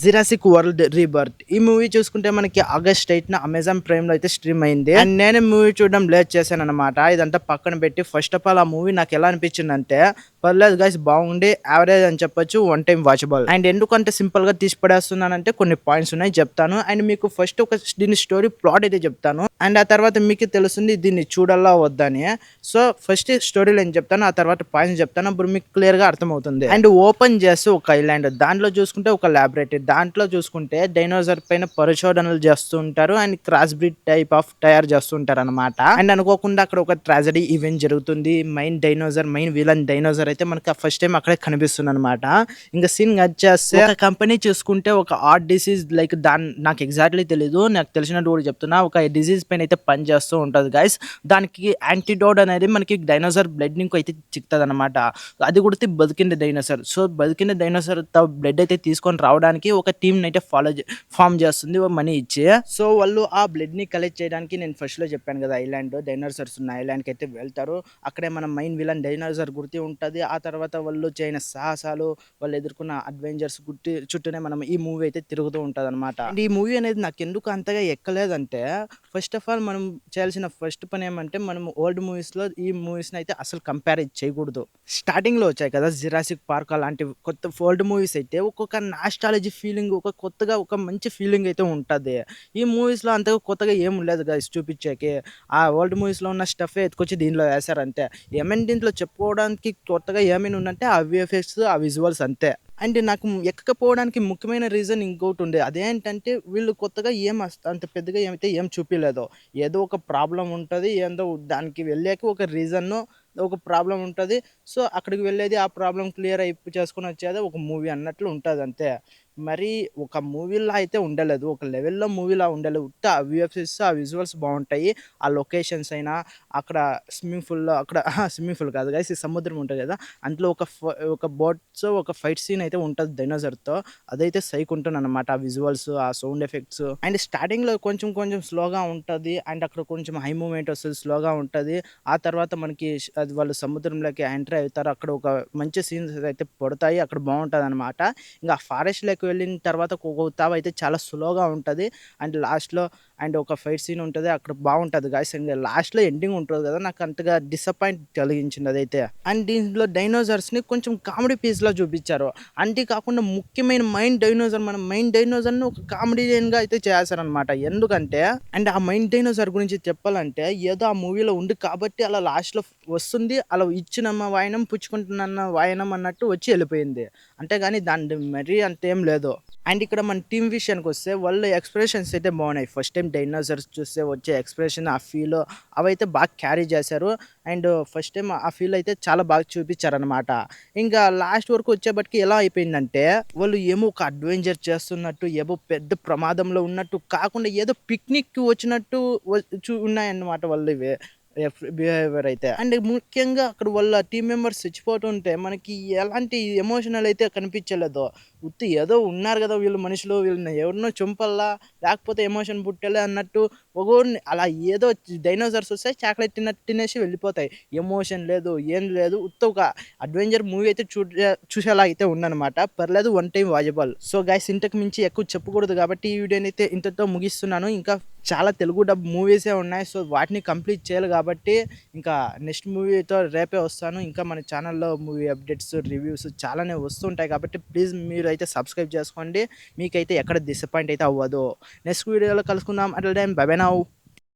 'Jurassic world rebirth' ఈ movie చూసుకుంటే మనకి ఆగస్ట్ 8న అమెజాన్ ప్రైమ్ లో అయితే స్ట్రీమ్ అయింది. అండ్ నేను మూవీ చూడడం లేట్ చేశాను అనమాట. ఇదంతా పక్కన పెట్టి ఫస్ట్ ఆఫ్ ఆల్ ఆ మూవీ నాకు ఎలా అనిపించింది అంటే, పర్లేదు గైస్ బాగుండి యావరేజ్ అని చెప్పొచ్చు, వన్ టైం వాచబుల్. అండ్ ఎందుకంటే సింపుల్ గా తీసి పడేస్తున్నానంటే కొన్ని పాయింట్స్ ఉన్నాయి చెప్తాను. అండ్ మీకు ఫస్ట్ ఒక దీని స్టోరీ ప్లాట్ అయితే చెప్తాను. అండ్ ఆ తర్వాత మీకు తెలుస్తుంది దీన్ని చూడాలా వద్దని. సో ఫస్ట్ స్టోరీలో ఏం చెప్తాను, ఆ తర్వాత పాయింట్స్ చెప్తాను. అప్పుడు మీకు క్లియర్ గా అర్థమవుతుంది. అండ్ ఓపెన్ చేస్తే ఒక ఐలాండ్, దాంట్లో చూసుకుంటే ఒక లాబొరేటరీ, దాంట్లో చూసుకుంటే డైనోసార్ పైన పరిశోధనలు చేస్తూ ఉంటారు and cross breed type of తయారు చేస్తూ ఉంటారు అనమాట. అండ్ అనుకోకుండా అక్కడ ఒక ట్రాజడీ ఈవెంట్ జరుగుతుంది. మెయిన్ విలన్ డైనోసార్ అయితే మనకి ఫస్ట్ టైం అక్కడే కనిపిస్తుంది అనమాట. ఇంకా సీన్ వచ్చేస్తే ఒక కంపెనీ చూసుకుంటే ఒక హార్ట్ డిసీజ్ లైక్ దాని నాకు ఎగ్జాక్ట్లీ తెలీదు, నాకు తెలిసినట్టు కూడా చెప్తున్నా, ఒక డిసీజ్ పైన అయితే పని చేస్తూ ఉంటది గైస్. దానికి యాంటీడోట్ అనేది మనకి డైనోసార్ బ్లడ్ నుంచి అయితే చిక్తది అనమాట. అది కూడా బతికింది డైనోసార్. సో బతికిన డైనోసార్ బ్లడ్ అయితే తీసుకొని రావడానికి ఒక టీమ్ అయితే ఫామ్ చేస్తుంది మనీ ఇచ్చి. సో వాళ్ళు ఆ బ్లడ్ ని కలెక్ట్ చేయడానికి, నేను ఫస్ట్ లో చెప్పాను కదా ఐలాండ్ డైనోసార్స్ ఉన్న ఐలాండ్ కి అయితే వెళ్తారు. అక్కడే మన మెయిన్ విలన్ డైనోసార్ గుర్తి ఉంటది. ఆ తర్వాత వాళ్ళు చేయని సాహసాలు, వాళ్ళు ఎదుర్కొన్న అడ్వెంచర్స్ చుట్టూనే మనం ఈ మూవీ అయితే తిరుగుతూ ఉంటది అనమాట. ఈ మూవీ అనేది నాకు ఎందుకు అంతగా ఎక్కలేదంటే, ఫస్ట్ ఆఫ్ ఆల్ మనం చేయాల్సిన ఫస్ట్ పని ఏమంటే, మనం ఓల్డ్ మూవీస్ లో ఈ మూవీస్ అయితే అసలు కంపేర్ చేయకూడదు. స్టార్టింగ్ లో వచ్చాయి కదా జురాసిక్ పార్క్ అలాంటి కొత్త ఓల్డ్ మూవీస్ అయితే ఒక్కొక్క నాస్టాలజీ ఫీలింగ్, ఒక కొత్తగా ఒక మంచి ఫీలింగ్ అయితే ఉంటది. ఈ మూవీస్ లో అంతగా కొత్తగా ఏం లేదు గైస్ చూపించేకి. ఆ ఓల్డ్ మూవీస్ లో ఉన్న స్టఫ్ ఎత్తుకొచ్చి దీనిలో వేశారు అంతే. ఏమైనా దీంట్లో చెప్పుకోవడానికి కొత్తగా ఏమైనా ఉందంటే ఆ విఎఫ్ఎక్స్, ఆ విజువల్స్ అంతే. అండ్ నాకు ఎక్కకపోవడానికి ముఖ్యమైన రీజన్ ఇంకోటి ఉండే, అదేంటంటే వీళ్ళు కొత్తగా అంత పెద్దగా ఏమైతే ఏం చూపించలేదు. ఏదో ఒక ప్రాబ్లం ఉంటుంది, ఏందో దానికి వెళ్ళాక ఒక రీజన్, ఒక ప్రాబ్లం ఉంటుంది. సో అక్కడికి వెళ్ళేది, ఆ ప్రాబ్లం క్లియర్ చేసుకుని వచ్చేది ఒక మూవీ అన్నట్లు ఉంటుంది అంతే. మరి ఒక మూవీలా అయితే ఉండలేదు, ఒక లెవెల్లో మూవీలా ఉండలేదు. ఉత్త ఆ విఎఫ్ఎక్స్, ఆ విజువల్స్ బాగుంటాయి. ఆ లొకేషన్స్ అయినా, అక్కడ స్విమ్మింగ్ పూల్లో, అక్కడ స్విమ్మింగ్ పూల్ కాదు గైస్, సముద్రం ఉంటుంది కదా, అందులో ఒక బోట్స్ ఒక ఫైట్ సీన్ అయితే ఉంటుంది డైనోసార్తో. అదైతే సైక్ ఉంటుంది అనమాట. ఆ విజువల్స్, ఆ సౌండ్ ఎఫెక్ట్స్. అండ్ స్టార్టింగ్ లో కొంచెం కొంచెం స్లోగా ఉంటుంది. అండ్ అక్కడ కొంచెం హై మూమెంట్ వస్తుంది, స్లోగా ఉంటుంది. ఆ తర్వాత మనకి అది వాళ్ళు సముద్రంలోకి ఎంటర్ అవుతారు. అక్కడ ఒక మంచి సీన్స్ అయితే పడతాయి, అక్కడ బాగుంటుంది అనమాట. ఇంకా ఫారెస్ట్ లోకి వెళ్ళిన తర్వాత ఒక్కొక్క తావ అయితే చాలా స్లోగా ఉంటుంది. అండ్ లాస్ట్లో అండ్ ఒక ఫైట్ సీన్ ఉంటుంది, అక్కడ బాగుంటుంది గాయస్. అండ్ లాస్ట్లో ఎండింగ్ ఉంటుంది కదా, నాకు అంతగా డిసప్పాయింట్ కలిగించింది అదైతే. అండ్ దీంట్లో డైనోసార్స్ ని కొంచెం కామెడీ పీస్ లా చూపించారు. అంతేకాకుండా ముఖ్యమైన మెయిన్ డైనోసార్ ని ఒక కామెడియన్ గా అయితే చేశారనమాట. ఎందుకంటే అండ్ ఆ మెయిన్ డైనోసార్ గురించి చెప్పాలంటే, ఏదో ఆ మూవీలో ఉంది కాబట్టి అలా లాస్ట్ లో వస్తుంది, అలా ఇచ్చినమ్మ వాయనం పుచ్చుకుంటున్న వాయనం అన్నట్టు వచ్చి వెళ్ళిపోయింది. అంతేగాని దాని మరీ అంతేం లేదు. అండ్ ఇక్కడ మన టీం విషయానికి వస్తే, వాళ్ళ ఎక్స్ప్రెషన్స్ అయితే బాగున్నాయి. ఫస్ట్ టైం డైనోసార్స్ చూస్తే వచ్చే ఎక్స్ప్రెషన్, ఆ ఫీల్ అవైతే బాగా క్యారీ చేశారు. అండ్ ఫస్ట్ టైం ఆ ఫీల్ అయితే చాలా బాగా చూపించారనమాట. ఇంకా లాస్ట్ వరకు వచ్చేప్పటికి ఎలా అయిపోయిందంటే, వాళ్ళు ఏమో ఒక అడ్వెంచర్ చేస్తున్నట్టు, ఏమో పెద్ద ప్రమాదంలో ఉన్నట్టు కాకుండా ఏదో పిక్నిక్ వచ్చినట్టు ఉన్నాయన్నమాట వాళ్ళు బిహేవియర్ అయితే. అండ్ ముఖ్యంగా అక్కడ వాళ్ళ టీం మెంబర్స్ చచ్చిపోతుంటే మనకి ఎలాంటి ఎమోషనల్ అయితే కనిపించలేదు. ఉత్తి ఏదో ఉన్నారు కదా వీళ్ళు మనుషులు, వీళ్ళని ఎవరినో చంపల్లా, లేకపోతే ఎమోషన్ పుట్టలే అన్నట్టు ఒక్కొక్కరిని అలా ఏదో డైనోసార్స్ వస్తే చాక్లెట్ తినేసి వెళ్ళిపోతాయి. ఎమోషన్ లేదు, ఏం లేదు. ఉత్త ఒక అడ్వెంచర్ మూవీ అయితే చూసేలా అయితే ఉందన్నమాట. పర్లేదు, one time watchable. So guys, ఇంతకు మించి ఎక్కువ చెప్పకూడదు కాబట్టి ఈ వీడియోని అయితే ఇంతతో ముగిస్తున్నాను. ఇంకా చాలా తెలుగు డబ్ మూవీసే ఉన్నాయి. సో వాటిని కంప్లీట్ చేయాలి కాబట్టి ఇంకా నెక్స్ట్ మూవీతో రేపే వస్తాను. ఇంకా మన ఛానల్లో మూవీ అప్డేట్స్, రివ్యూస్ చాలానే వస్తుంటాయి కాబట్టి ప్లీజ్ మీరు అయితే సబ్స్క్రైబ్ చేసుకోండి. మీకైతే ఎక్కడ డిసప్పాయింట్ అయితే అవ్వదు. నెక్స్ట్ వీడియోలో కలుసుకుందాం. అట్లా టైం బై బై నౌ.